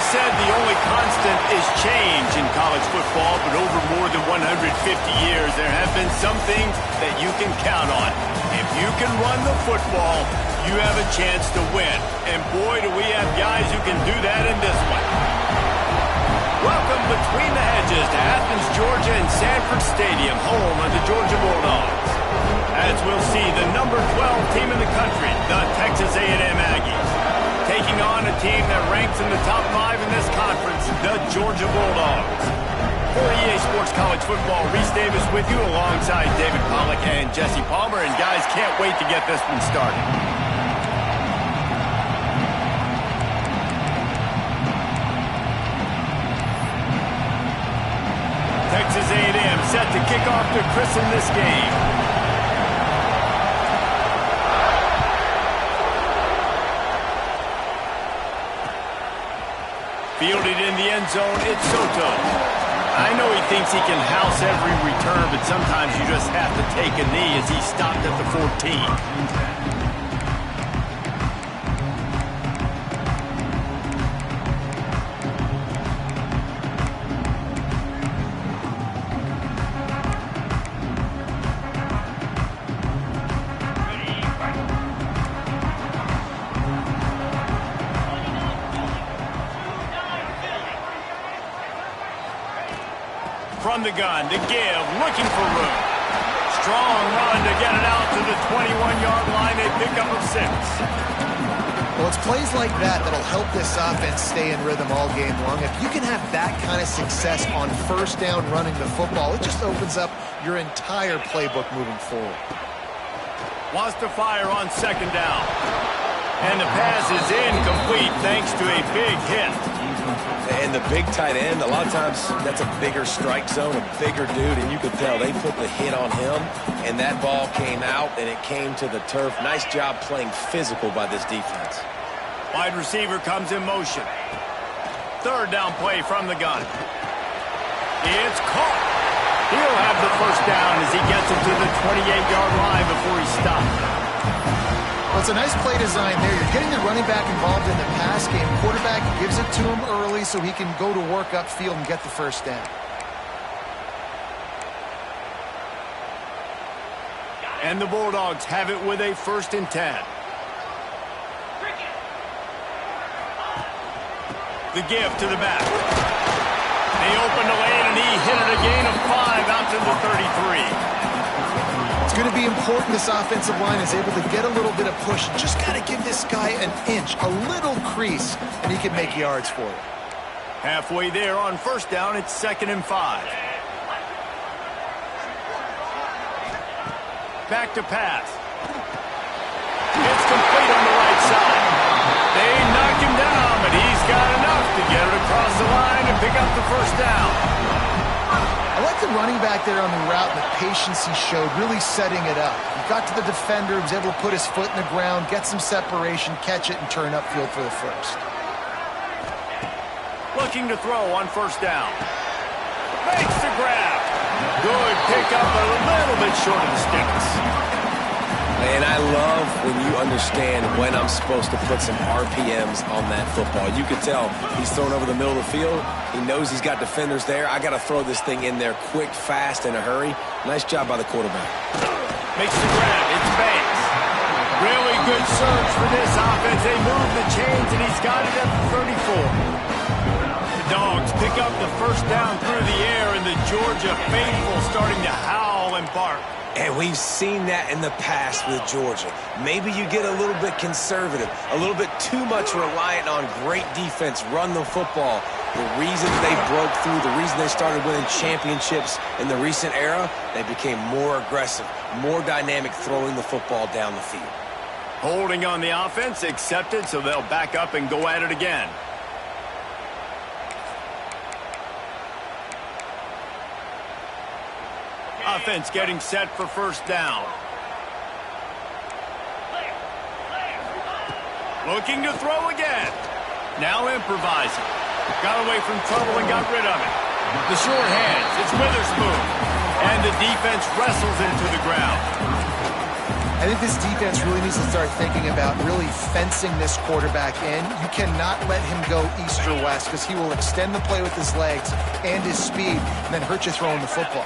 said the only constant is change in college football, but over more than 150 years, there have been some things that you can count on. If you can run the football, you have a chance to win. And boy, do we have guys who can do that in this one. Welcome between the hedges to Athens, Georgia and Sanford Stadium, home of the Georgia Bulldogs. As we'll see, the number 12 team in the country, the Texas A&M Aggies, taking on a team that ranks in the top 5 in this conference, the Georgia Bulldogs. For EA Sports College Football, Reese Davis with you alongside David Pollack and Jesse Palmer. And guys, can't wait to get this one started. Texas A&M set to kick off to christen this game. Fielded in the end zone, it's Soto. I know he thinks he can house every return, but sometimes you just have to take a knee as he stopped at the 14. From the gun to give, looking for room. Strong run to get it out to the 21-yard line. They pick up a 6. Well, it's plays like that that'll help this offense stay in rhythm all game long. If you can have that kind of success on first down running the football, it just opens up your entire playbook moving forward. Wants to fire on second down. And the pass is incomplete thanks to a big hit. And the big tight end, a lot of times that's a bigger strike zone, a bigger dude, and you could tell they put the hit on him, and that ball came out, and it came to the turf. Nice job playing physical by this defense. Wide receiver comes in motion. Third down play from the gun. It's caught. He'll have the first down as he gets it to the 28-yard line before he stops. Well, it's a nice play design there. You're getting the running back involved in the pass game. Quarterback gives it to him early so he can go to work upfield and get the first down. And the Bulldogs have it with a 1st and 10. The give to the back. They open the lane and he hit it a gain of 5 out to the 33. It's going to be important this offensive line is able to get a little bit of push. Just got to give this guy an inch, a little crease, and he can make yards for you. Halfway there on first down, it's 2nd and 5. Back to pass. It's complete on the right side. They knock him down, but he's got enough to get it across the line and pick up the first down. I like the running back there on the route and the patience he showed, really setting it up. He got to the defender, he was able to put his foot in the ground, get some separation, catch it, and turn upfield for the first. Looking to throw on first down. Makes the grab. Good pickup, but a little bit short of the sticks. And I love when you understand when I'm supposed to put some RPMs on that football. You can tell he's thrown over the middle of the field. He knows he's got defenders there. I got to throw this thing in there quick, fast, in a hurry. Nice job by the quarterback. Makes the grab. It's Banks. Really good surge for this offense. They move the chains, and he's got it at the 34. The Dogs pick up the first down through the air, and the Georgia faithful starting to howl and bark. And we've seen that in the past with Georgia. Maybe you get a little bit conservative, a little bit too much reliant on great defense, run the football. The reason they broke through, the reason they started winning championships in the recent era, they became more aggressive, more dynamic throwing the football down the field. Holding on the offense, accepted, so they'll back up and go at it again. Offense getting set for first down. Looking to throw again. Now improvising. Got away from trouble and got rid of it. The short hands, it's Witherspoon. And the defense wrestles him to the ground. I think this defense really needs to start thinking about really fencing this quarterback in. You cannot let him go east or west because he will extend the play with his legs and his speed and then hurt you throwing the football.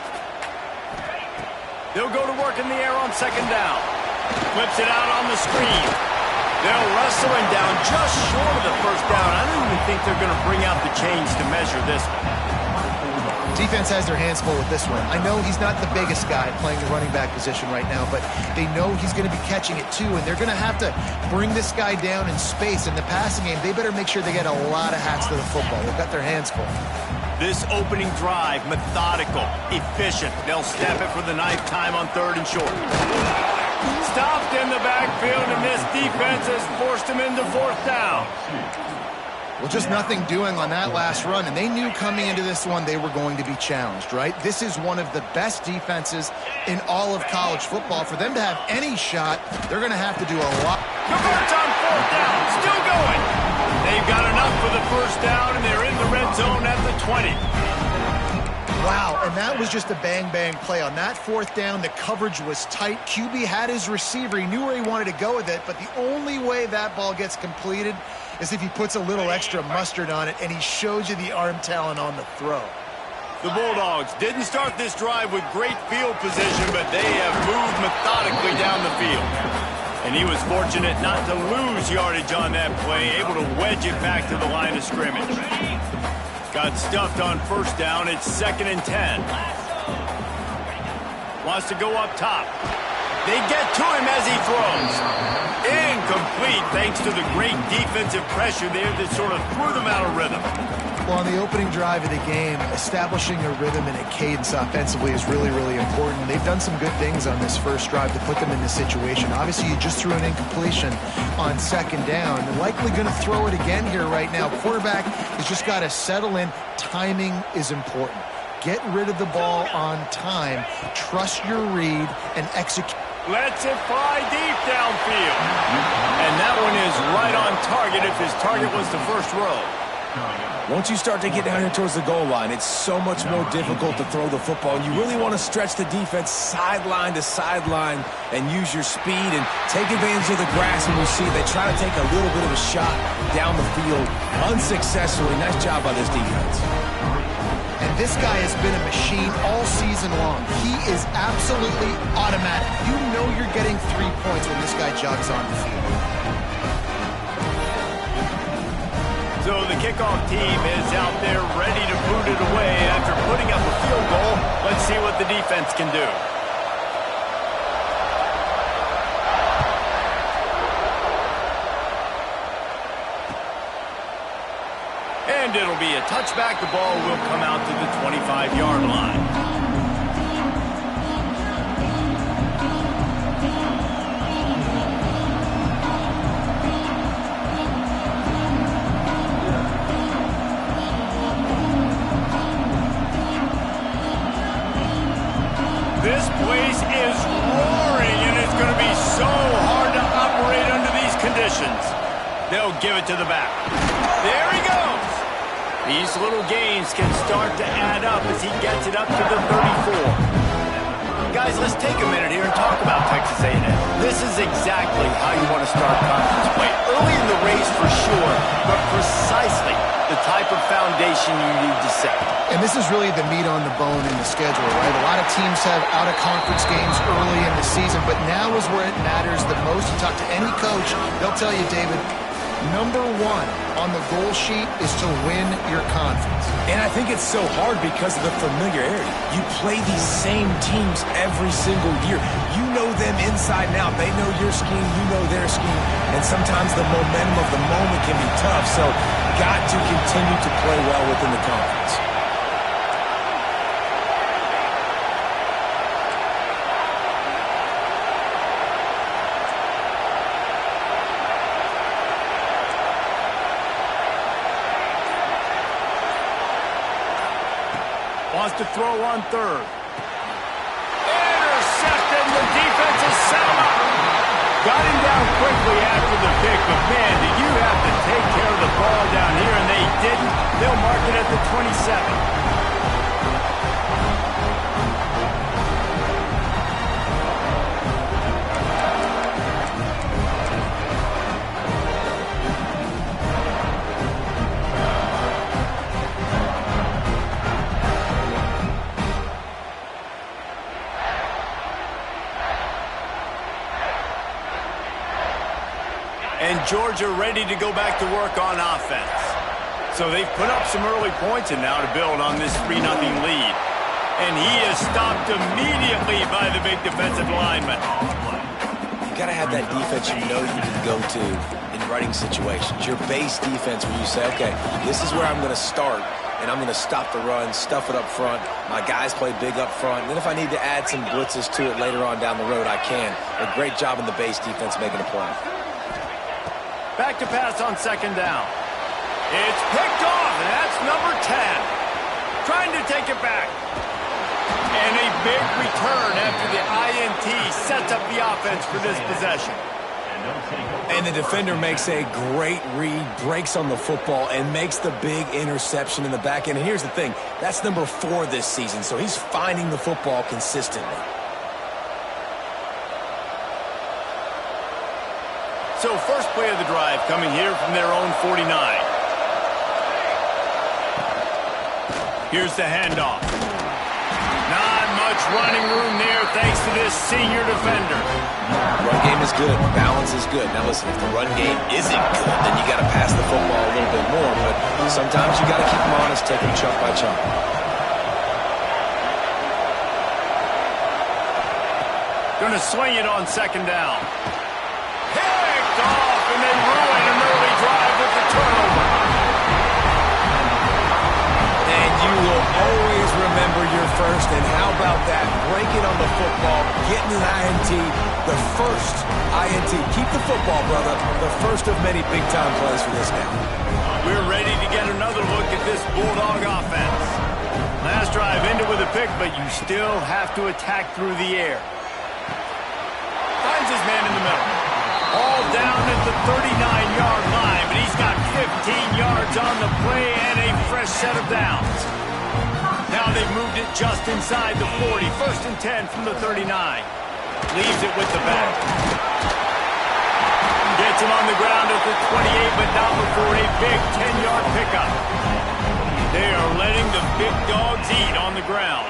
They'll go to work in the air on second down. Flips it out on the screen. They'll wrestle him down just short of the first down. I don't even think they're going to bring out the chains to measure this one. Defense has their hands full with this one. I know he's not the biggest guy playing the running back position right now, but they know he's going to be catching it too, and they're going to have to bring this guy down in space. In the passing game, they better make sure they get a lot of hacks to the football. They've got their hands full. This opening drive, methodical, efficient. They'll snap it for the 9th time on 3rd and short. Stopped in the backfield, and this defense has forced him into 4th down. Well, just nothing doing on that last run, and they knew coming into this one they were going to be challenged, right? This is one of the best defenses in all of college football. For them to have any shot, they're going to have to do a lot. Converts on 4th down, still going. They've got enough for the 1st down, and they're in the red zone at the 20. Wow, and that was just a bang-bang play. On that 4th down, the coverage was tight. QB had his receiver. He knew where he wanted to go with it, but the only way that ball gets completed is if he puts a little extra mustard on it, and he shows you the arm talent on the throw. The Bulldogs didn't start this drive with great field position, but they have moved methodically down the field. And he was fortunate not to lose yardage on that play, able to wedge it back to the line of scrimmage. Got stuffed on 1st down. It's 2nd and 10. Wants to go up top. They get to him as he throws. Incomplete thanks to the great defensive pressure there that sort of threw them out of rhythm. Well, on the opening drive of the game, establishing a rhythm and a cadence offensively is really, really important. They've done some good things on this first drive to put them in this situation. Obviously, you just threw an incompletion on 2nd down. They're likely going to throw it again here right now. Quarterback has just got to settle in. Timing is important. Get rid of the ball on time. Trust your read and execute. Lets it fly deep downfield. And that one is right on target if his target was the first row. Once you start to get down here towards the goal line, it's so much more difficult to throw the football. You really want to stretch the defense sideline to sideline and use your speed and take advantage of the grass. And we see they try to take a little bit of a shot down the field unsuccessfully. Nice job by this defense. And this guy has been a machine all season long. He is absolutely automatic. You know you're getting 3 points when this guy jogs on the field. So the kickoff team is out there ready to boot it away after putting up a field goal. Let's see what the defense can do. And it'll be a touchback. The ball will come out to the 25-yard line. This place is roaring, and it's going to be so hard to operate under these conditions. They'll give it to the back. There he goes. These little gains can start to add up as he gets it up to the 34. Guys, let's take a minute here and talk about Texas A&M. This is exactly how you want to start conference play. Early in the race for sure, but precisely the type of foundation you need to set. And this is really the meat on the bone in the schedule, right? A lot of teams have out-of-conference games early in the season, but now is where it matters the most. You talk to any coach, they'll tell you, David, number 1 on the goal sheet is to win your conference. And I think it's so hard because of the familiarity. You play these same teams every single year. You know them inside and out. They know your scheme, you know their scheme. And sometimes the momentum of the moment can be tough. So got to continue to play well within the conference. Wants to throw on 3rd. Intercepted. The defense is set him up. Got him down quickly after the pick, but man, did you have to take care of the ball down here, and they didn't. They'll mark it at the 27. Georgia ready to go back to work on offense. So they've put up some early points and now to build on this 3-0 lead. And he is stopped immediately by the big defensive lineman. You got to have that defense you know you can go to in running situations. Your base defense where you say, okay, this is where I'm going to start, and I'm going to stop the run, stuff it up front. My guys play big up front. And then if I need to add some blitzes to it later on down the road, I can. A great job in the base defense making a play. Back to pass on second down. It's picked off, and that's number 10. Trying to take it back. And a big return after the INT sets up the offense for this possession. And the defender makes a great read, breaks on the football, and makes the big interception in the back end. And here's the thing, that's number 4 this season, so he's finding the football consistently. So first play of the drive coming here from their own 49. Here's the handoff. Not much running room there thanks to this senior defender. Run game is good. Balance is good. Now listen, if the run game isn't good, then you got to pass the football a little bit more. But sometimes you got to keep them honest, take them chunk by chunk. Going to swing it on second down. Picked off, and they ruin an early drive with the turnover. And you will always remember your first. And how about that? Break it on the football, getting an INT, the first INT. Keep the football, brother. The first of many big-time plays for this guy. We're ready to get another look at this Bulldog offense. Last drive ended with a pick, but you still have to attack through the air. Finds his man in the middle. All down at the 39-yard line, but he's got 15 yards on the play and a fresh set of downs. Now they've moved it just inside the 40. First and 10 from the 39. Leaves it with the back. Gets him on the ground at the 28, but not before a big 10-yard pickup. They are letting the big dogs eat on the ground.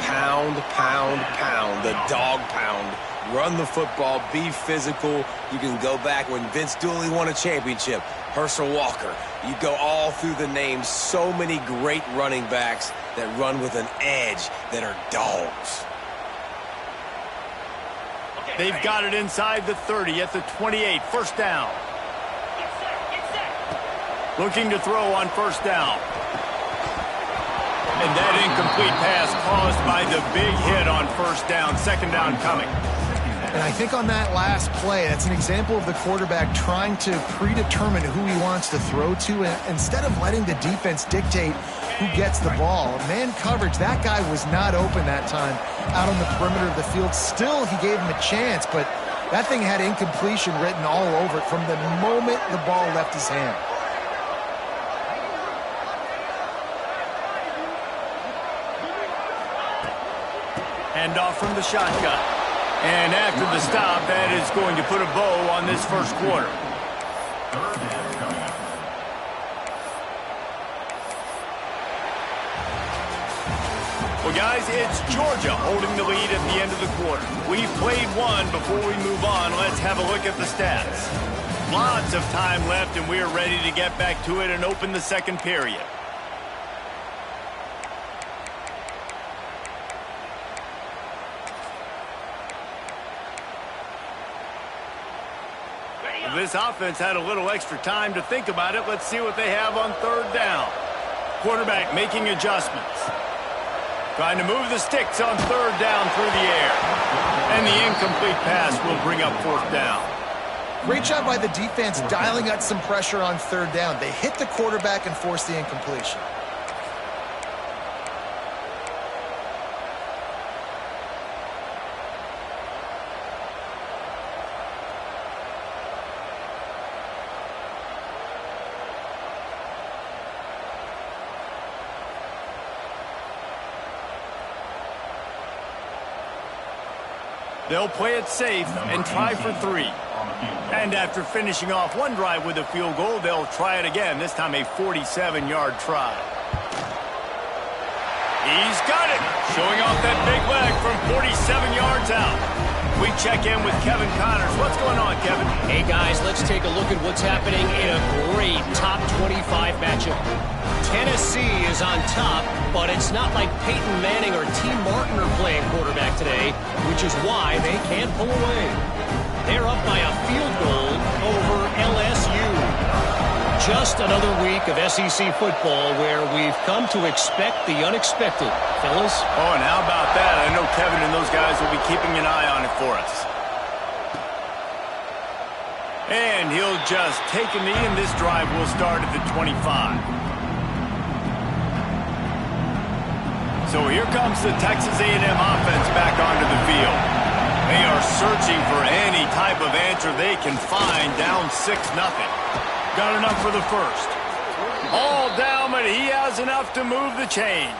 Pound, pound, pound. The dog pound. Run the football, be physical. You can go back when Vince Dooley won a championship. Herschel Walker. You go all through the names. So many great running backs that run with an edge that are dogs. They've got it inside the 30 at the 28. First down. Looking to throw on first down. And that incomplete pass caused by the big hit on first down. Second down coming. And I think on that last play, that's an example of the quarterback trying to predetermine who he wants to throw to, and instead of letting the defense dictate who gets the ball. Man coverage, that guy was not open that time out on the perimeter of the field. Still, he gave him a chance, but that thing had incompletion written all over it from the moment the ball left his hand. Handoff from the shotgun. And after the stop, that is going to put a bow on this first quarter. Well, guys, it's Georgia holding the lead at the end of the quarter. We've played one. Before we move on, let's have a look at the stats. Lots of time left, and we're ready to get back to it and open the second period. This offense had a little extra time to think about it. Let's see what they have on third down. Quarterback making adjustments. Trying to move the sticks on third down through the air. And the incomplete pass will bring up fourth down. Great job by the defense dialing up some pressure on third down. They hit the quarterback and forced the incompletion. They'll play it safe and try for 3. And after finishing off one drive with a field goal, they'll try it again, this time a 47-yard try. He's got it, showing off that big leg from 47 yards out. We check in with Kevin Connors. What's going on, Kevin? Hey, guys, let's take a look at what's happening in a great top 25 matchup. Tennessee is on top, but it's not like Peyton Manning or T. Martin are playing quarterback today, which is why they can't pull away. They're up by a field goal over LSU. Just another week of SEC football where we've come to expect the unexpected, fellas. Oh, and how about that? I know Kevin and those guys will be keeping an eye on it for us. And he'll just take a knee, and this drive will start at the 25. So here comes the Texas A&M offense back onto the field. They are searching for any type of answer they can find, down 6-0. Got enough for the first. All down, but he has enough to move the chains.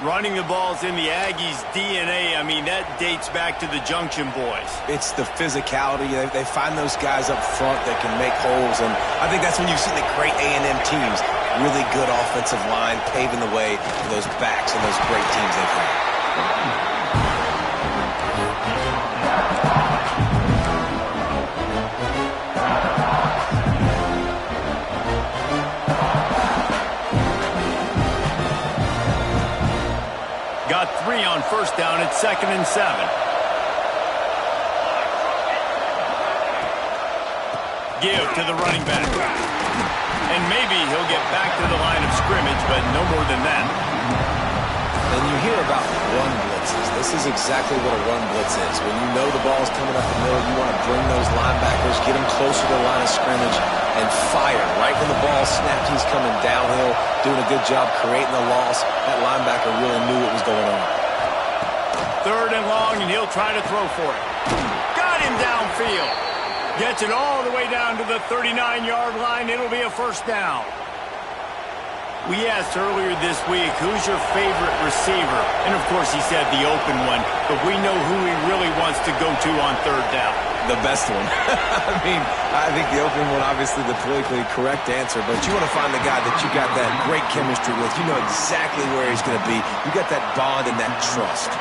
Running the ball's in the Aggies' DNA. I mean, that dates back to the Junction Boys. It's the physicality. They find those guys up front that can make holes, and I think that's when you see the great A&M teams. Really good offensive line paving the way for those backs and those great teams they've had. Got 3 on first down at 2nd and 7. Give to the running back. And maybe he'll get back to the line of scrimmage, but no more than that. And you hear about run blitzes. This is exactly what a run blitz is. When you know the ball's coming up the middle, you want to bring those linebackers, get them closer to the line of scrimmage, and fire. Right when the ball snapped, he's coming downhill, doing a good job creating the loss. That linebacker really knew what was going on. 3rd and long, and he'll try to throw for it. Got him downfield. Gets it all the way down to the 39-yard line. It'll be a first down. We asked earlier this week, who's your favorite receiver? And, of course, he said the open one. But we know who he really wants to go to on 3rd down. The best one. I think the open one, obviously the politically correct answer, but you want to find the guy that you got that great chemistry with. You know exactly where he's going to be. You got that bond and that trust.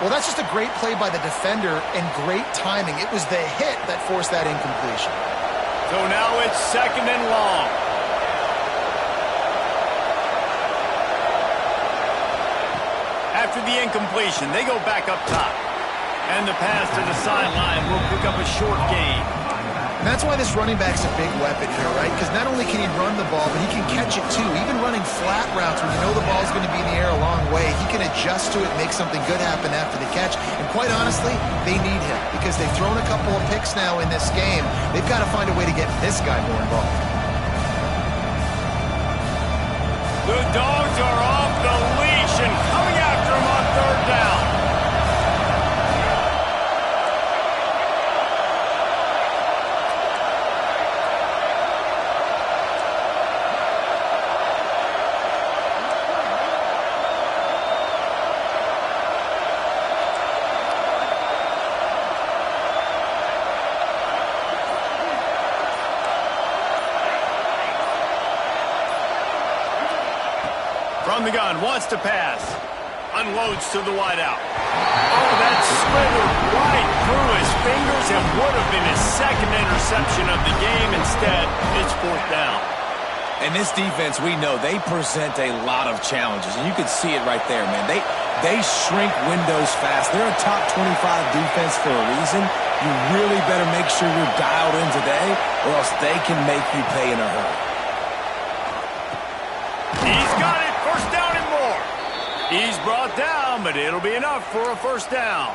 Well, that's just a great play by the defender and great timing. It was the hit that forced that incompletion. So now it's 2nd and long. After the incompletion, they go back up top. And the pass to the sideline will pick up a short gain. And that's why this running back's a big weapon here, right? Because not only can he run the ball, but he can catch it too. Even running flat routes when you know the ball's going to be in the air a long way, he can adjust to it, make something good happen after the catch. And quite honestly, they need him because they've thrown a couple of picks now in this game. They've got to find a way to get this guy more involved. The Dogs are off the leash and coming after him on 3rd down. From the gun, wants to pass. Unloads to the wideout. Oh, that slithered right through his fingers and would have been his 2nd interception of the game. Instead, it's 4th down. And this defense, we know, they present a lot of challenges. And you can see it right there, man. They shrink windows fast. They're a top 25 defense for a reason. You really better make sure you're dialed in today, or else they can make you pay in a hurry. He's got it. First down and more. He's brought down, but it'll be enough for a first down.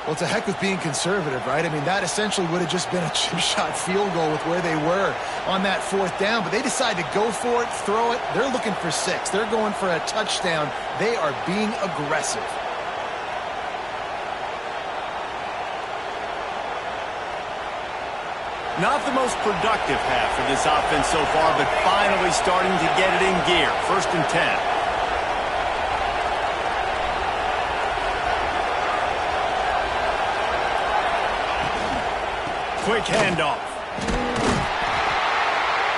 Well, it's a heck of being conservative, right? I mean, that essentially would have just been a chip shot field goal with where they were on that 4th down. But they decide to go for it, throw it. They're looking for 6. They're going for a touchdown. They are being aggressive. Not the most productive half of this offense so far, but finally starting to get it in gear. 1st and 10. Quick handoff.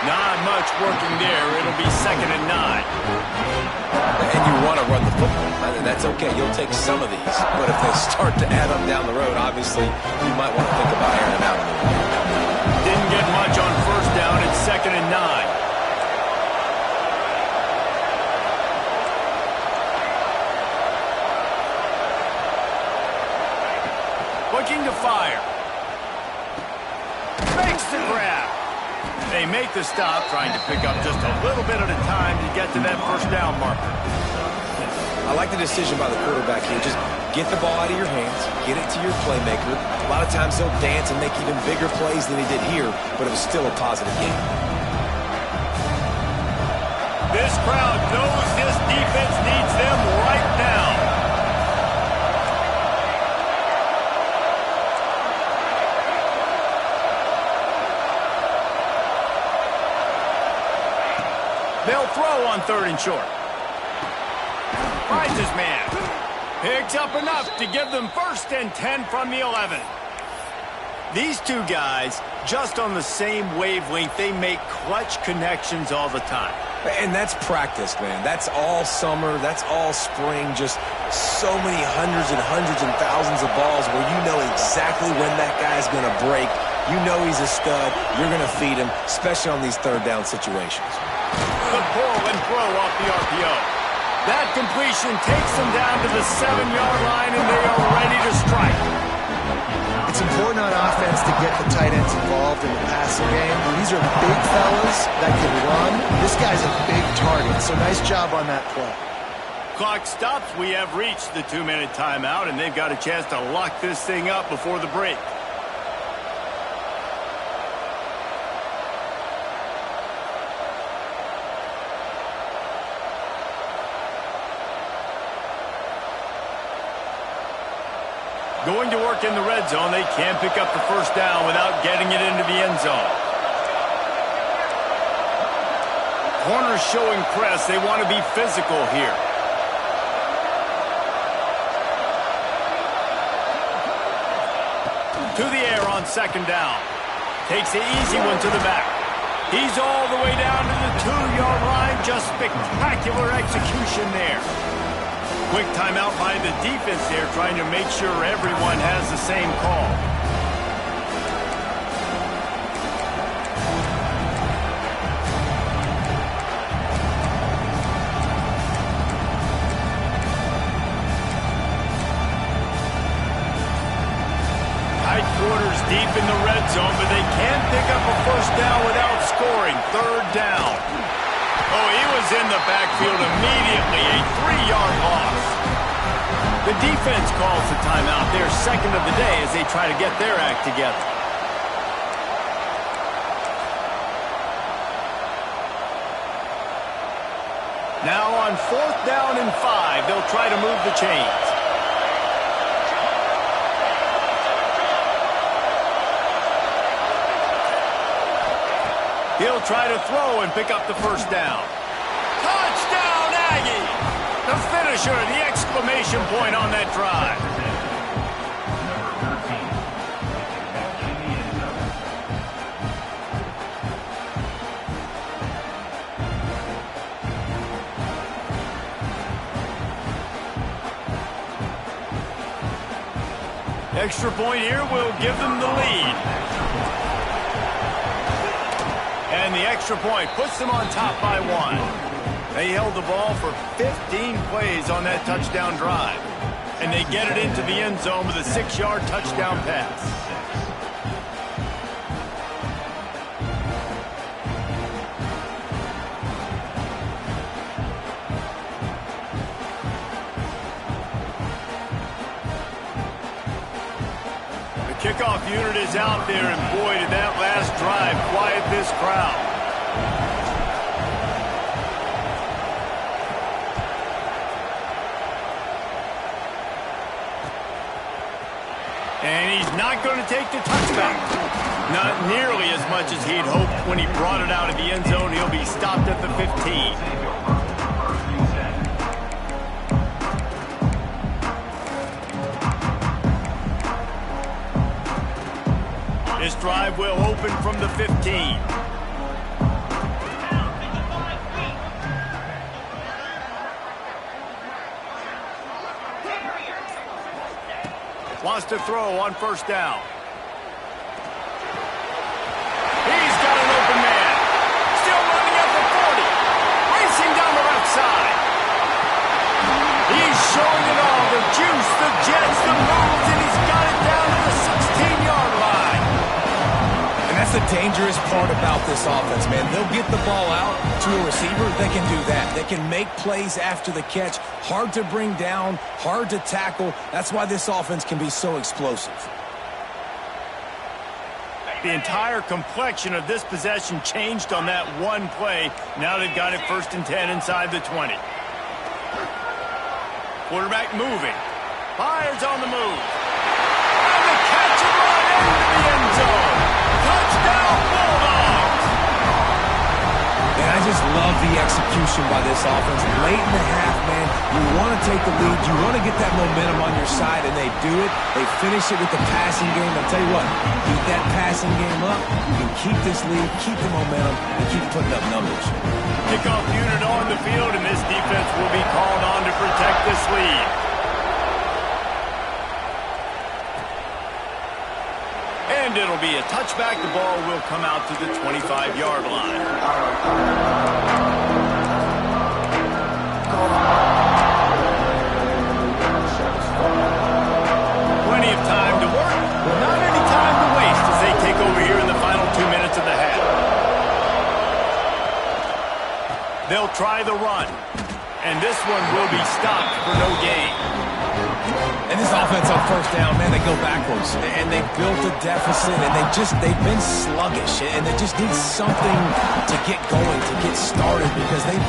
Not much working there. It'll be 2nd and 9. And you want to run the football. That's okay. You'll take some of these. But if they start to add up down the road, obviously, you might want to think about airing it out a little bit. Didn't get much on first down. It's 2nd and 9. Looking to fire. Makes the grab. They make the stop, trying to pick up just a little bit at a time to get to that first down marker. I like the decision by the quarterback here. Just get the ball out of your hands, get it to your playmaker. A lot of times he'll dance and make even bigger plays than he did here, but it was still a positive game. This crowd knows this defense needs them right now. They'll throw on 3rd and short. Finds his man. Picks up enough to give them 1st and 10 from the 11. These two guys, just on the same wavelength, they make clutch connections all the time. And that's practice, man. That's all summer. That's all spring. Just so many hundreds and thousands of balls where you know exactly when that guy's going to break. You know he's a stud. You're going to feed him, especially on these 3rd down situations. The pull and throw off the RPO. That completion takes them down to the 7-yard line, and they are ready to strike. It's important on offense to get the tight ends involved in the passing game. These are big fellas that can run. This guy's a big target, so nice job on that play. Clock stops. We have reached the 2-minute timeout, and they've got a chance to lock this thing up before the break. Going to work in the red zone. They can't pick up the first down without getting it into the end zone. Corners showing press. They want to be physical here. To the air on 2nd down. Takes the easy one to the back. He's all the way down to the 2-yard line. Just spectacular execution there. Quick timeout by the defense there, trying to make sure everyone has the same call. Tight quarters deep in the red zone, but they can't pick up a first down without scoring. 3rd down. Oh, he was in the backfield immediately. A 3-yard loss. The defense calls the timeout. Their 2nd of the day as they try to get their act together. Now on 4th down and 5, they'll try to move the chains. He'll try to throw and pick up the first down. Touchdown, Aggie! The finisher, the exclamation point on that drive. Extra point here will give them the lead. And the extra point puts them on top by 1. They held the ball for 15 plays on that touchdown drive. And they get it into the end zone with a 6-yard touchdown pass. Kickoff unit is out there, and boy, did that last drive quiet this crowd. And he's not going to take the touchback. Not nearly as much as he'd hoped when he brought it out of the end zone. He'll be stopped at the 15. This drive will open from the 15. Wants to throw on first down. He's got an open man. Still running at the 40. Racing down the left side. He's showing it all. The juice, the jets, the moves, and he's got it down to the 16-yard line. And that's the dangerous part about this offense, man. They'll get the ball out to a receiver. They can do that. They can make plays after the catch. Hard to bring down, hard to tackle. That's why this offense can be so explosive. The entire complexion of this possession changed on that one play. Now they've got it 1st and 10 inside the 20. Quarterback moving. Fires on the move. And the catch and run into the end zone. Touchdown, Bulldogs! And I just love the execution by this offense. Late in the half, man, you want to take the lead. You want to get that momentum on your side, and they do it. They finish it with the passing game. I'll tell you what, keep that passing game up. You can keep this lead, keep the momentum, and keep putting up numbers. Kickoff unit on the field, and this defense will be called on to protect this lead. And it'll be a touchback. The ball will come out to the 25-yard line. Plenty of time to work, but not any time to waste as they take over here in the final 2 minutes of the half. They'll try the run, and this one will be stopped for no gain. And this offense on first down, man, they go backwards. And they built a deficit, and they've been sluggish. And they just need something to get going, to get started, because they've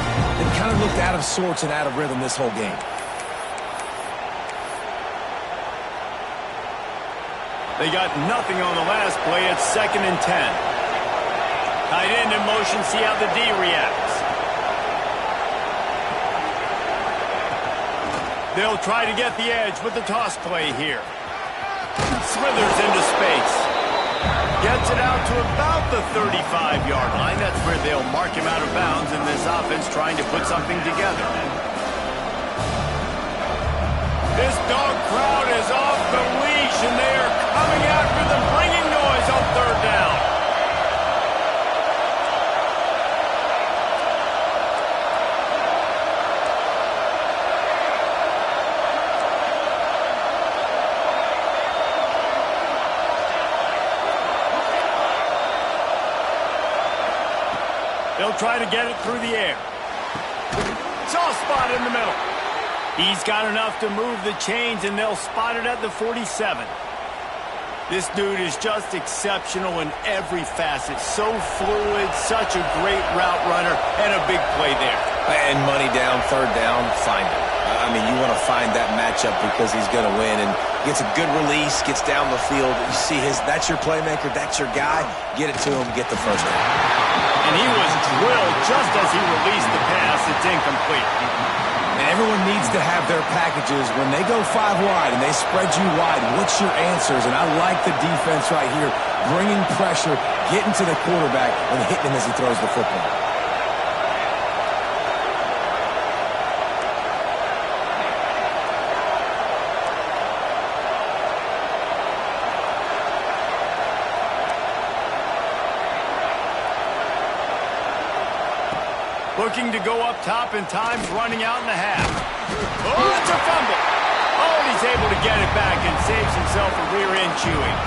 kind of looked out of sorts and out of rhythm this whole game. They got nothing on the last play. It's 2nd and 10. Tight end in motion, see how the D reacts. They'll try to get the edge with the toss play here. Smithers into space. Gets it out to about the 35-yard line. That's where they'll mark him out of bounds in this offense trying to put something together. This dog crowd is off the leash, and they are coming after them, bringing noise on 3rd down. They'll try to get it through the air. Soft spot in the middle. He's got enough to move the chains, and they'll spot it at the 47. This dude is just exceptional in every facet. So fluid, such a great route runner, and a big play there. And money down, 3rd down, find him. I mean, you want to find that matchup because he's going to win, and gets a good release, gets down the field. You see that's your playmaker, that's your guy. Get it to him, get the first down. And he was drilled just as he released the pass. It's incomplete. And everyone needs to have their packages. When they go 5 wide and they spread you wide, what's your answers? And I like the defense right here, bringing pressure, getting to the quarterback, and hitting him as he throws the football. Looking to go up top, and time's running out in the half. Oh, it's a fumble. Oh, and he's able to get it back and saves himself a rear-end chewing.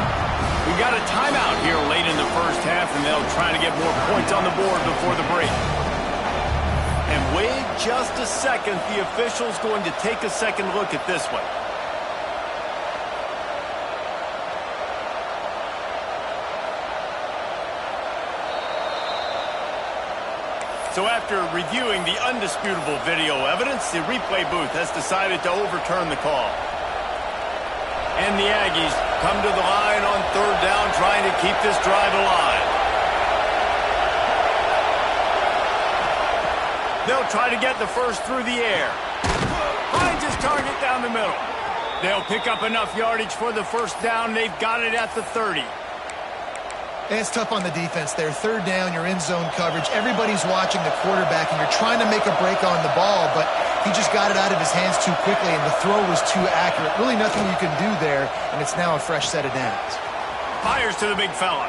We got a timeout here late in the first half, and they'll try to get more points on the board before the break. And wait just a second. The official's going to take a second look at this one. So after reviewing the undisputable video evidence, the replay booth has decided to overturn the call. And the Aggies come to the line on 3rd down, trying to keep this drive alive. They'll try to get the first through the air. Finds his target down the middle. They'll pick up enough yardage for the first down. They've got it at the 30. And it's tough on the defense there. 3rd down, you're in zone coverage. Everybody's watching the quarterback, and you're trying to make a break on the ball, but He just got it out of his hands too quickly, and the throw was too accurate. Really nothing you can do there, and it's now a fresh set of downs. Fires to the big fella.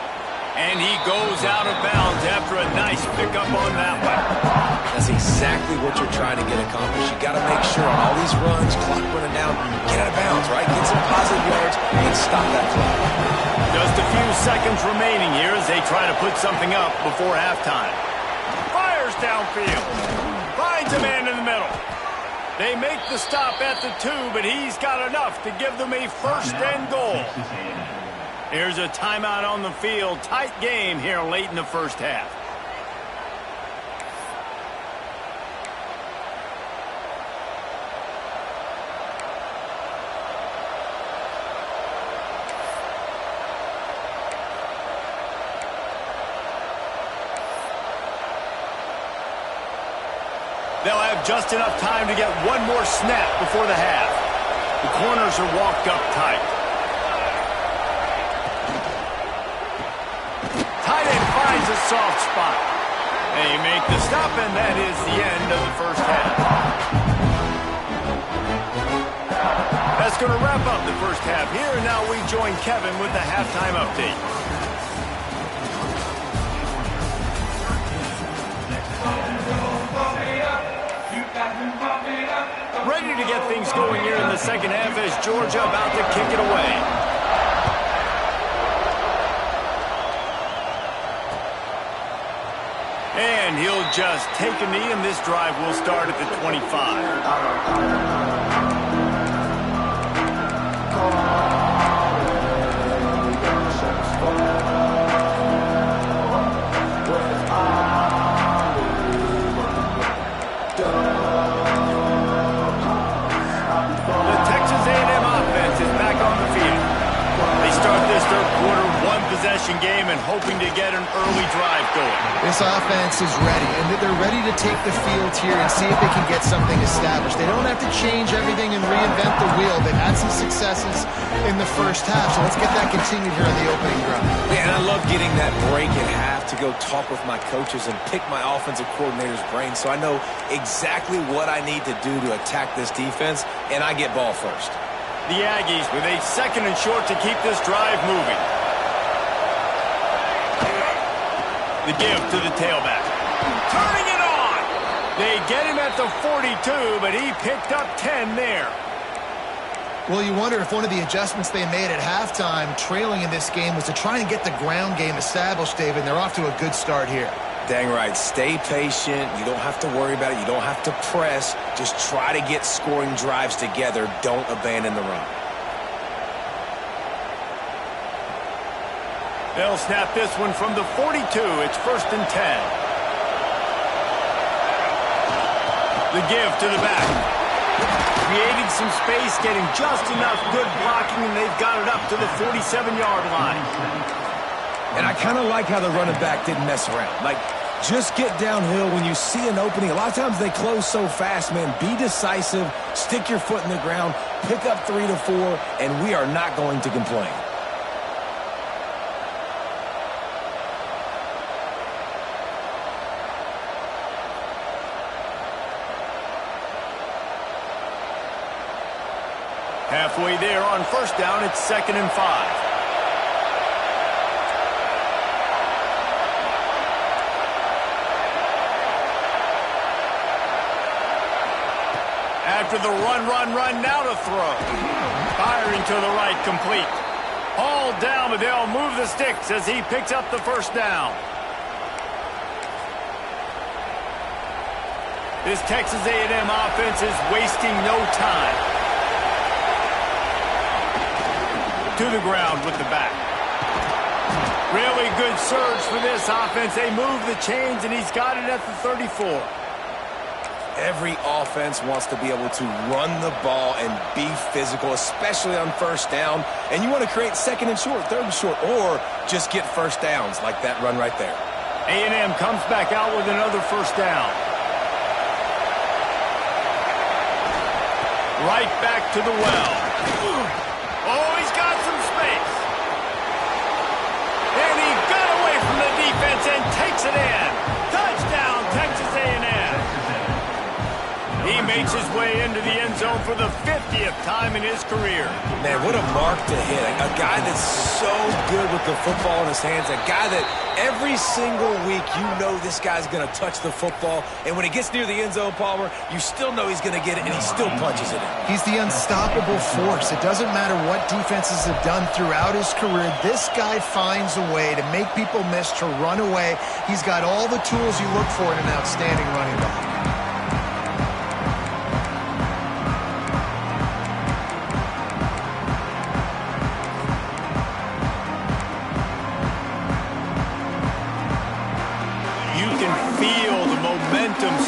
And he goes out of bounds after a nice pickup on that one. That's exactly what you're trying to get accomplished. You got to make sure on all these runs, clock running down, get out of bounds, right? Get some positive yards and stop that clock. Just a few seconds remaining here as they try to put something up before halftime. Fires downfield. Finds a man in the middle. They make the stop at the 2, but he's got enough to give them a first and goal. Here's a timeout on the field. Tight game here late in the first half. They'll have just enough time to get one more snap before the half. The corners are walked up tight. Tight end finds a soft spot. They make the stop, and that is the end of the first half. That's going to wrap up the first half here, and now we join Kevin with the halftime update. Ready to get things going here in the second half as Georgia about to kick it away. And he'll just take a knee, and this drive will start at the 25. The Texas A&M offense is back on the field. They start this third quarter one-possession game and hoping to get an early drive going. This offense is ready, and they're ready to take the field here and see if they can get something established. They don't have to change everything and reinvent the wheel. They've had some successes in the first half, so let's get that continued here on the opening drive. Yeah, and I love getting that break at half to go talk with my coaches and pick my offensive coordinator's brain so I know exactly what I need to do to attack this defense, and I get ball first. The Aggies with a second and short to keep this drive moving. The give to the tailback. Turning it on! They get him at the 42, but he picked up 10 there. Well, you wonder if one of the adjustments they made at halftime, trailing in this game, was to try and get the ground game established, David, and they're off to a good start here. Dang right. Stay patient. You don't have to worry about it. You don't have to press. Just try to get scoring drives together. Don't abandon the run. They'll snap this one from the 42. It's first and 10. The give to the back. Creating some space, getting just enough good blocking, and they've got it up to the 47-yard line. And I kind of like how the running back didn't mess around. Like, just get downhill when you see an opening. A lot of times they close so fast, man. Be decisive, stick your foot in the ground, pick up 3 to 4, and we are not going to complain. Halfway there on first down, it's 2nd and 5. After the run, now to throw. Firing to the right, complete. All down, but they'll move the sticks as he picks up the first down. This Texas A&M offense is wasting no time. To the ground with the back. Really good surge for this offense. They move the chains, and he's got it at the 34. Every offense wants to be able to run the ball and be physical, especially on first down. And you want to create 2nd and short, 3rd and short, or just get first downs like that run right there. A&M comes back out with another first down. Right back to the well. Oh, he's got some space. And he got away from the defense and takes it in. Touchdown, Texas A&M. He makes his into the end zone for the 50th time in his career. Man, what a mark to hit. A guy that's so good with the football in his hands. A guy that every single week you know this guy's going to touch the football. And when he gets near the end zone, Palmer, you still know he's going to get it, and he still punches it in. He's the unstoppable force. It doesn't matter what defenses have done throughout his career. This guy finds a way to make people miss, to run away. He's got all the tools you look for in an outstanding running back.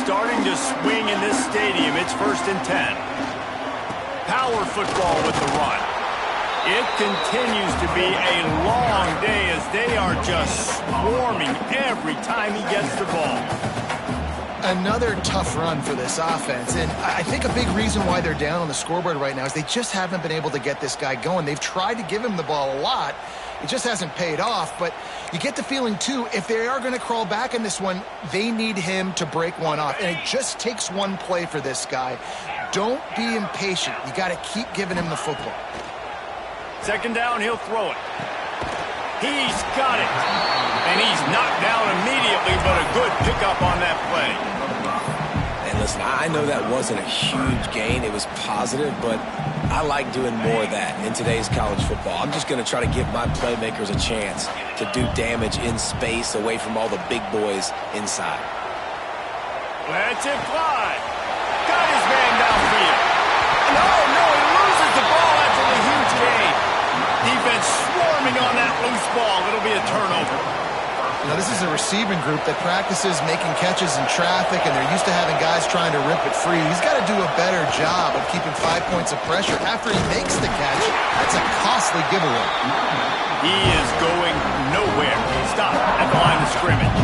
Starting to swing in this stadium. It's 1st and 10. Power football with the run. It continues to be a long day as they are just swarming every time he gets the ball. Another tough run for this offense, and I think a big reason why they're down on the scoreboard right now is they just haven't been able to get this guy going. They've tried to give him the ball a lot. It just hasn't paid off, but you get the feeling, too, if they are going to crawl back in this one, they need him to break one off, and it just takes one play for this guy. Don't be impatient. You got to keep giving him the football. 2nd down, he'll throw it. He's got it, and he's knocked down immediately, but a good pickup on that play. And listen, I know that wasn't a huge gain. It was positive, but I like doing more of that in today's college football. I'm just going to try to give my playmakers a chance to do damage in space away from all the big boys inside. Let's it fly. Got his man downfield. No, he loses the ball after the huge gain. Defense swarming on that loose ball. It'll be a turnover. Now, this is a receiving group that practices making catches in traffic, and they're used to having guys trying to rip it free. He's got to do a better job of keeping 5 points of pressure after he makes the catch. That's a costly giveaway. He is going nowhere. Stop at the line of scrimmage.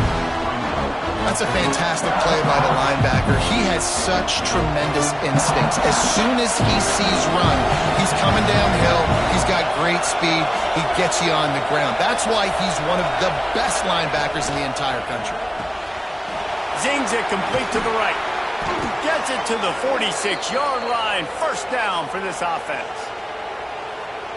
That's a fantastic play by the linebacker. He has such tremendous instincts. As soon as he sees run, he's coming downhill. He's got great speed. He gets you on the ground. That's why he's one of the best linebackers in the entire country. Zings it complete to the right. Gets it to the 46-yard line. 1st down for this offense.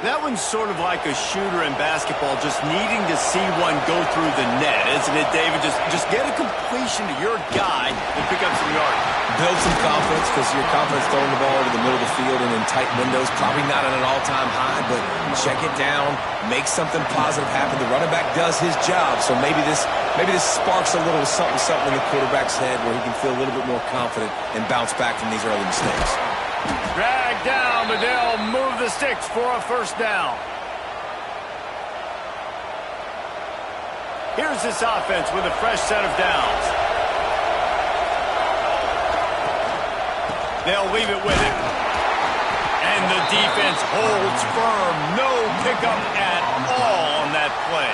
That one's sort of like a shooter in basketball, just needing to see one go through the net, isn't it, David? Just get a completion to your guy and pick up some yards. Build some confidence, because your confidence throwing the ball over the middle of the field and in tight windows, probably not at an all-time high, but check it down, make something positive happen. The running back does his job, so maybe this sparks a little something in the quarterback's head where he can feel a little bit more confident and bounce back from these early mistakes. Drag down, but they'll move the sticks for a 1st down. Here's this offense with a fresh set of downs. They'll leave it with him. And the defense holds firm. No pickup at all on that play.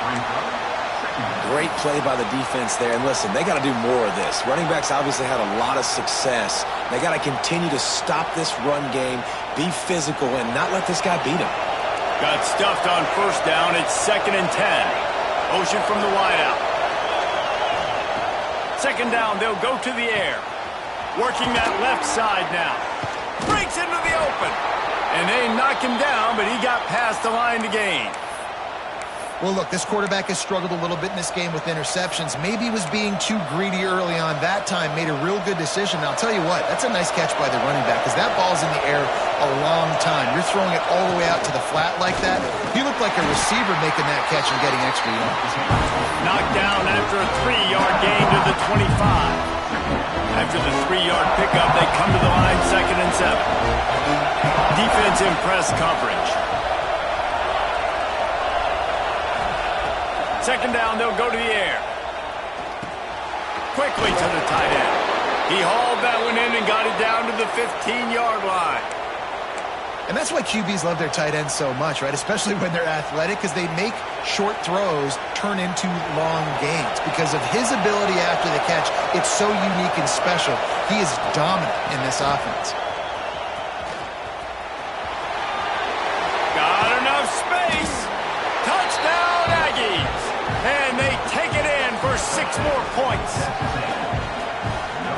Great play by the defense there. And listen, they got to do more of this. Running backs obviously had a lot of success. They got to continue to stop this run game, be physical, and not let this guy beat him. Got stuffed on 1st down. It's 2nd and 10. Motion from the wideout. 2nd down, they'll go to the air. Working that left side now. Breaks into the open. And they knock him down, but he got past the line to gain. Well, look, this quarterback has struggled a little bit in this game with interceptions. Maybe he was being too greedy early on. That time made a real good decision. And I'll tell you what, that's a nice catch by the running back, because that ball's in the air a long time. You're throwing it all the way out to the flat like that. He looked like a receiver making that catch and getting extra yards. Knocked down after a 3-yard gain to the 25. After the 3-yard pickup, they come to the line 2nd and 7. Defense in press coverage. 2nd down, they'll go to the air. Quickly to the tight end. He hauled that one in and got it down to the 15-yard line. And that's why QBs love their tight ends so much, right? Especially when they're athletic, because they make short throws turn into long gains. Because of his ability after the catch, it's so unique and special. He is dominant in this offense. Got enough space. Touchdown, Aggies. And they take it in for 6 more points.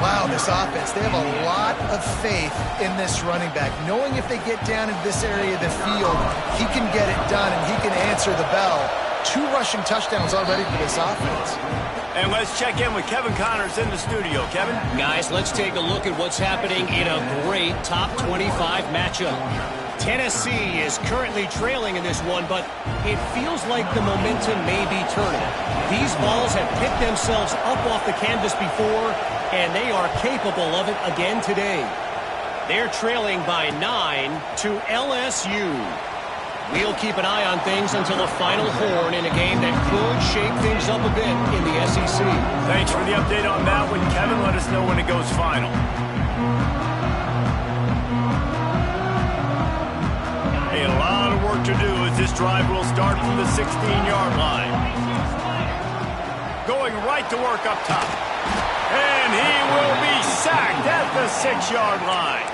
Wow, wow, this offense, they have a lot of faith in this running back, knowing if they get down into this area of the field, he can get it done and he can answer the bell. 2 rushing touchdowns already for this offense. And let's check in with Kevin Connors in the studio. Kevin? Guys, let's take a look at what's happening in a great top 25 matchup. Tennessee is currently trailing in this one, but it feels like the momentum may be turning. These balls have picked themselves up off the canvas before, and they are capable of it again today. They're trailing by 9 to LSU. We'll keep an eye on things until the final horn in a game that could shake things up a bit in the SEC. Thanks for the update on that one, Kevin. Let us know when it goes final. A lot of work to do as this drive will start from the 16-yard line. Going right to work up top. And he will be sacked at the 6-yard line.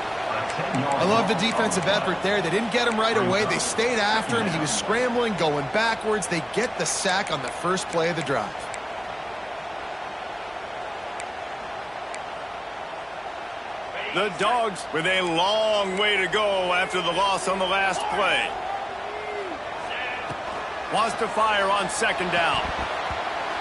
I love the defensive effort there. They didn't get him right away. They stayed after him. He was scrambling, going backwards. They get the sack on the first play of the drive. The Dogs with a long way to go after the loss on the last play. Wants to fire on 2nd down.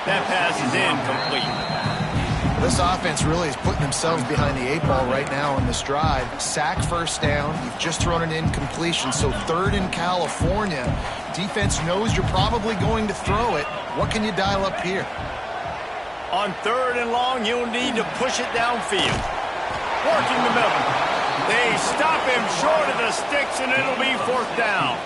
That pass is incomplete. This offense really is putting themselves behind the 8 ball right now on this drive. Sack 1st down. You've just thrown an incompletion, so 3rd in California. Defense knows you're probably going to throw it. What can you dial up here? On 3rd and long, you'll need to push it downfield. Working the middle. They stop him short of the sticks, and it'll be 4th down.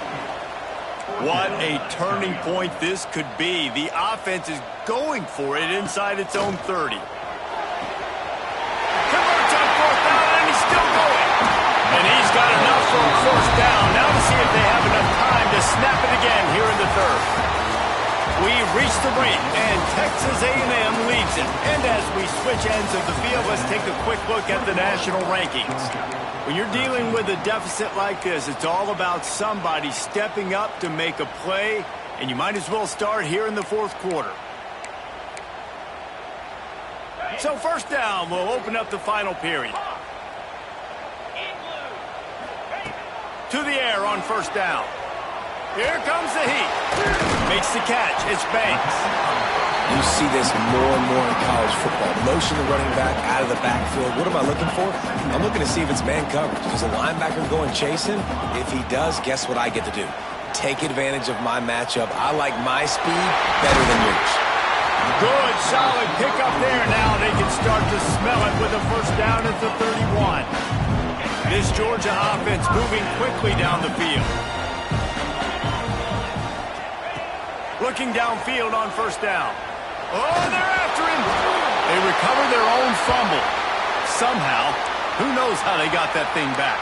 What a turning point this could be. The offense is going for it inside its own 30. Converts on 4th down, and he's still going. And he's got enough for a 1st down. Now to see if they have enough time to snap it again here in the 3rd. We reach the break, and Texas A&M leads it. And as we switch ends of the field, let's take a quick look at the national rankings. When you're dealing with a deficit like this, it's all about somebody stepping up to make a play, and you might as well start here in the 4th quarter. So 1st down will open up the final period. To the air on 1st down. Here comes the heat. Makes the catch. It's Banks. You see this more and more in college football. Motion the running back out of the backfield. What am I looking for? I'm looking to see if it's man coverage. Does a linebacker go and chase him? If he does, guess what I get to do? Take advantage of my matchup. I like my speed better than yours. Good, solid pickup there. Now they can start to smell it with a 1st down at the 31. This Georgia offense moving quickly down the field. Looking downfield on 1st down. Oh, they're after him. They recover their own fumble. Somehow, who knows how they got that thing back.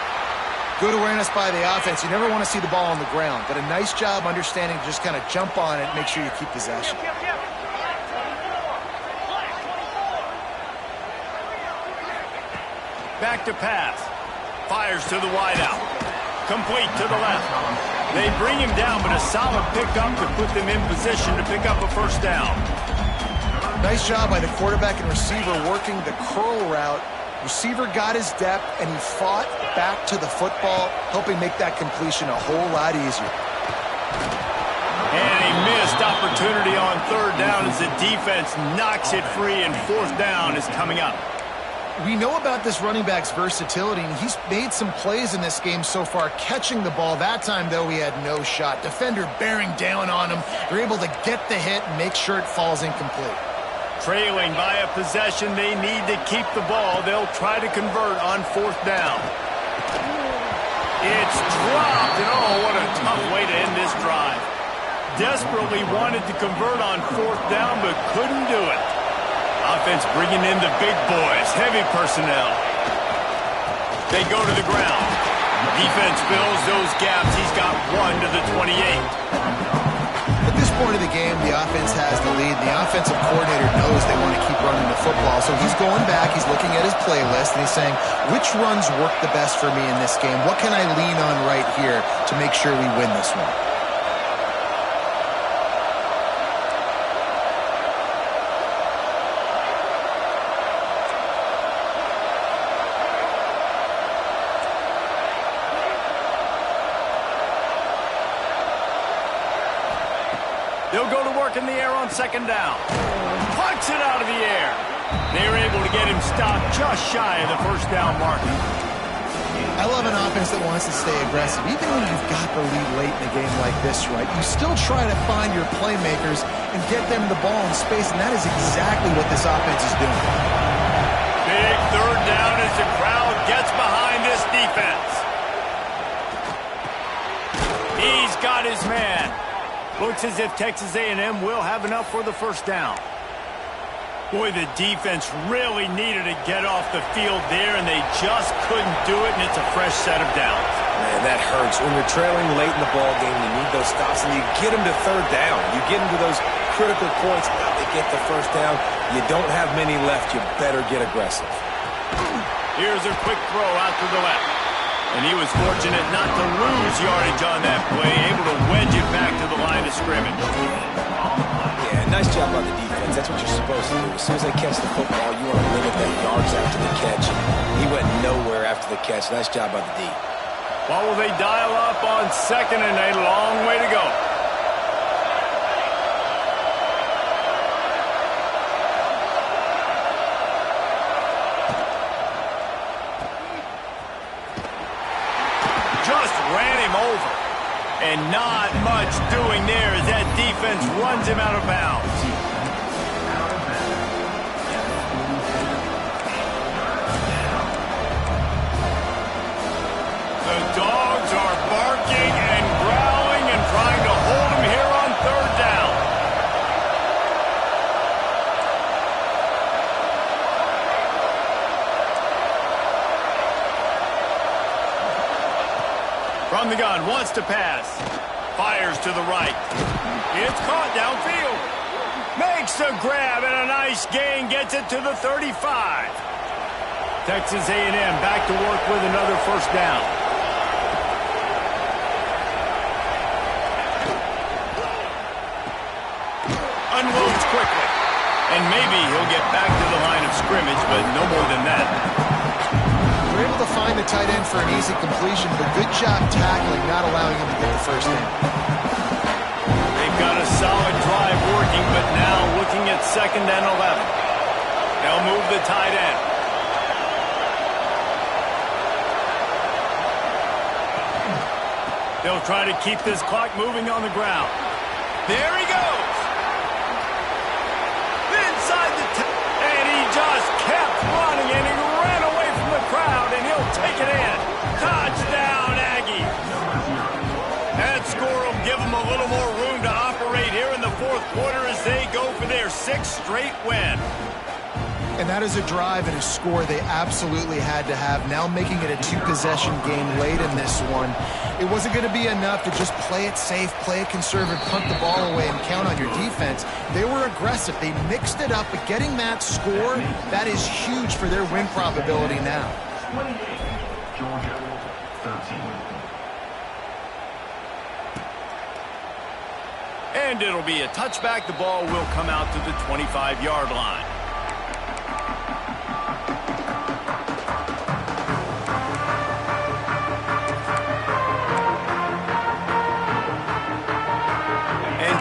Good awareness by the offense. You never want to see the ball on the ground, but a nice job understanding to just kind of jump on it and make sure you keep possession. Back to pass. Fires to the wideout. Complete to the left. They bring him down, but a solid pickup to put them in position to pick up a 1st down. Nice job by the quarterback and receiver working the curl route. Receiver got his depth, and he fought back to the football, helping make that completion a whole lot easier. And a missed opportunity on 3rd down as the defense knocks it free, and 4th down is coming up. We know about this running back's versatility, and he's made some plays in this game so far, catching the ball. That time, though, he had no shot. Defender bearing down on him. They're able to get the hit and make sure it falls incomplete. Trailing by a possession, they need to keep the ball. They'll try to convert on 4th down. It's dropped, and oh, what a tough way to end this drive. Desperately wanted to convert on 4th down, but couldn't do it. Offense bringing in the big boys, heavy personnel. They go to the ground. Defense fills those gaps. He's got 1 to the 28. At this point of the game, the offense has the lead. The offensive coordinator knows they want to keep running the football, so he's going back, he's looking at his playlist, and he's saying, which runs work the best for me in this game? What can I lean on right here to make sure we win this one? They'll go to work in the air on second down. Punts it out of the air. They're able to get him stopped just shy of the first down marker. I love an offense that wants to stay aggressive. Even when you've got the lead late in a game like this, right, you still try to find your playmakers and get them the ball in space, and that is exactly what this offense is doing. Big third down as the crowd gets behind this defense. He's got his man. Looks as if Texas A&M will have enough for the first down. Boy, the defense really needed to get off the field there, and they just couldn't do it, and it's a fresh set of downs. Man, that hurts. When you're trailing late in the ball game, you need those stops, and you get them to third down. You get them to those critical points, now they get the first down. You don't have many left. You better get aggressive. Here's a quick throw out to the left. And he was fortunate not to lose yardage on that play, able to wedge it back to the line of scrimmage. Yeah, nice job on the defense. That's what you're supposed to do. As soon as they catch the football, you want to limit that yards after the catch. He went nowhere after the catch. Nice job by the D. Well, will they dial up on second and a long way to go? Just ran him over. And not much doing there as that defense runs him out of bounds. The dogs are barking and growling and trying to hold him here on third down. From the gun, wants to pass. Fires to the right. It's caught downfield. Makes the grab and a nice gain. Gets it to the 35. Texas A&M back to work with another first down. Unloads quickly. And maybe he'll get back to the line of scrimmage, but no more than that. They're able to find the tight end for an easy completion, but good job tackling, not allowing him to get the first down. They've got a solid drive working, but now looking at second and 11. They'll move the tight end. They'll try to keep this clock moving on the ground. There he goes. Inside the and he just kept running, and he ran away from the crowd, and he'll take it in. Touchdown, Aggie. That score will give them a little more room to operate here in the fourth quarter as they go for their 6th straight win. And that is a drive and a score they absolutely had to have. Now making it a 2-possession game late in this one. It wasn't going to be enough to just play it safe, play it conservative, punt the ball away, and count on your defense. They were aggressive. They mixed it up, but getting that score, that is huge for their win probability now. 28, Georgia, 13. And it'll be a touchback. The ball will come out to the 25-yard line.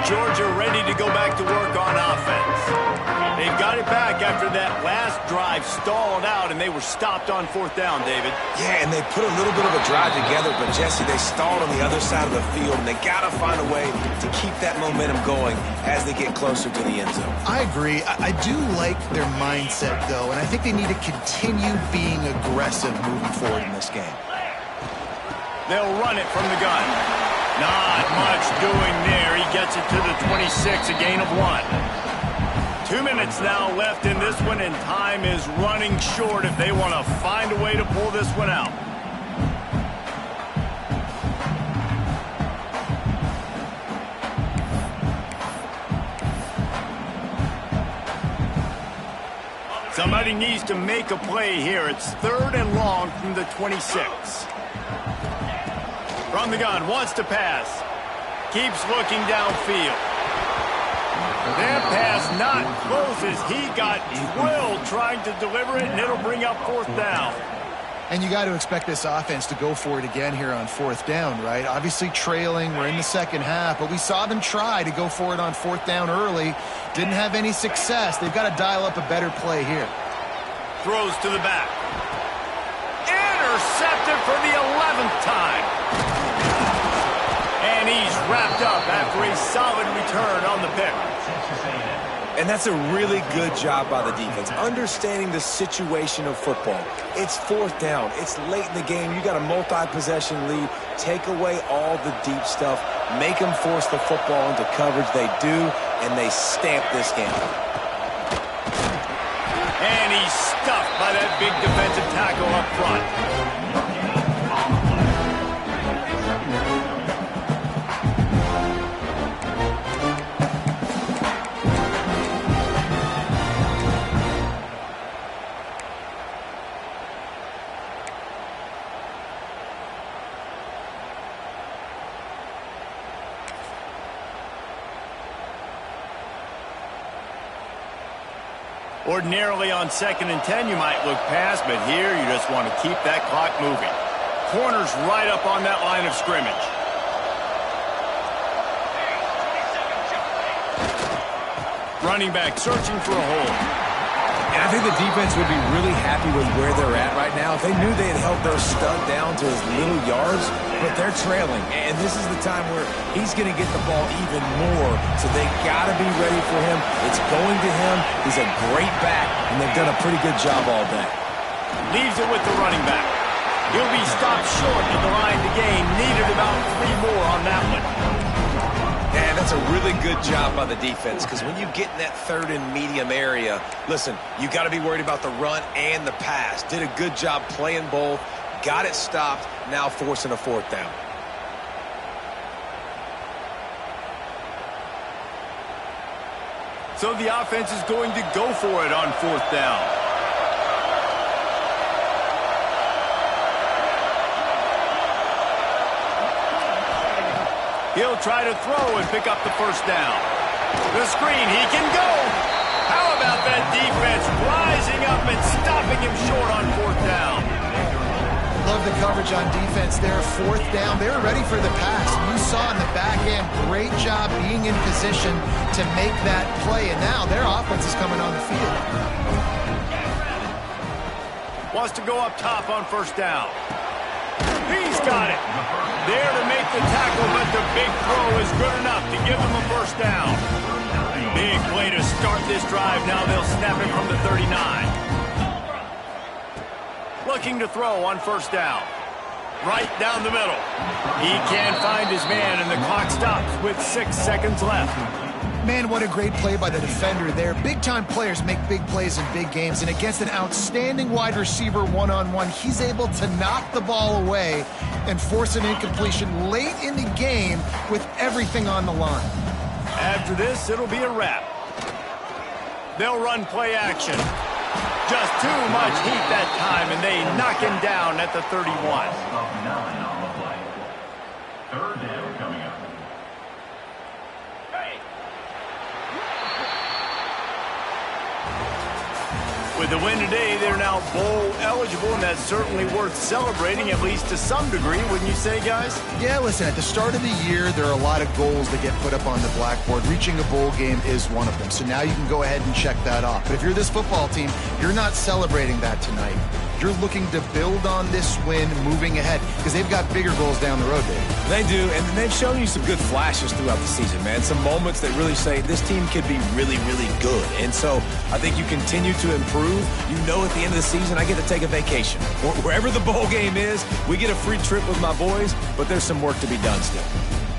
Georgia ready to go back to work on offense. They've got it back after that last drive stalled out, and they were stopped on fourth down, David. Yeah, and they put a little bit of a drive together, but, Jesse, they stalled on the other side of the field, and they got to find a way to keep that momentum going as they get closer to the end zone. I agree. I do like their mindset, though, and I think they need to continue being aggressive moving forward in this game. They'll run it from the gun. Not much doing there. He gets it to the 26, a gain of 1. 2 minutes now left in this one, and time is running short if they want to find a way to pull this one out. Somebody needs to make a play here. It's 3rd and long from the 26. From the gun, wants to pass. Keeps looking downfield. That pass not close as he got drilled trying to deliver it, and it'll bring up fourth down. And you got to expect this offense to go for it again here on fourth down, right? Obviously trailing, we're in the second half, but we saw them try to go for it on fourth down early. Didn't have any success. They've got to dial up a better play here. Throws to the back. Intercepted for the 11th time. And he's wrapped up after a solid return on the pick. And that's a really good job by the defense, understanding the situation of football. It's fourth down. It's late in the game. You got a multi-possession lead. Take away all the deep stuff. Make them force the football into coverage. They do, and they stamp this game. And he's stuffed by that big defensive tackle up front. Ordinarily on 2nd and 10, you might look past, but here you just want to keep that clock moving. Corner's right up on that line of scrimmage. Running back searching for a hole. And I think the defense would be really happy with where they're at right now. If they knew they had held their stud down to his little yards, but they're trailing. And this is the time where he's going to get the ball even more. So they got to be ready for him. It's going to him. He's a great back, and they've done a pretty good job all day. Leaves it with the running back. He'll be stopped short of the line to gain. Needed about 3 more on that one. And that's a really good job by the defense, because when you get in that 3rd and medium area, listen, you got to be worried about the run and the pass. Did a good job playing both, got it stopped, now forcing a 4th down. So the offense is going to go for it on 4th down. He'll try to throw and pick up the 1st down. The screen, he can go. How about that defense rising up and stopping him short on 4th down? Love the coverage on defense there. 4th down, they were ready for the pass. You saw in the back end, great job being in position to make that play. And now their offense is coming on the field. Wants to go up top on 1st down. He's got it. There to make the tackle, but the big throw is good enough to give them a 1st down. Big play to start this drive. Now they'll snap it from the 39. Looking to throw on 1st down. Right down the middle. He can't find his man, and the clock stops with 6 seconds left. Man, what a great play by the defender there. Big-time players make big plays in big games, and against an outstanding wide receiver one-on-one, he's able to knock the ball away and force an incompletion late in the game with everything on the line. After this, it'll be a wrap. They'll run play action. Just too much heat that time, and they knock him down at the 31. 9 on the play. 3rd down coming up. With the win today, they're now bowl eligible, and that's certainly worth celebrating, at least to some degree, wouldn't you say, guys? Yeah, listen, at the start of the year, there are a lot of goals that get put up on the blackboard. Reaching a bowl game is one of them. So now you can go ahead and check that off. But if you're this football team, you're not celebrating that tonight. You're looking to build on this win moving ahead because they've got bigger goals down the road, Dave. They do, and they've shown you some good flashes throughout the season, man. Some moments that really say this team could be really, really good. And so I think you continue to improve. You know at the end of the season, I get to take a vacation. Wherever the bowl game is, we get a free trip with my boys, but there's some work to be done still.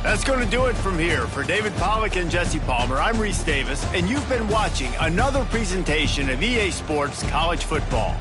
That's going to do it from here. For David Pollack and Jesse Palmer, I'm Reese Davis, and you've been watching another presentation of EA Sports College Football.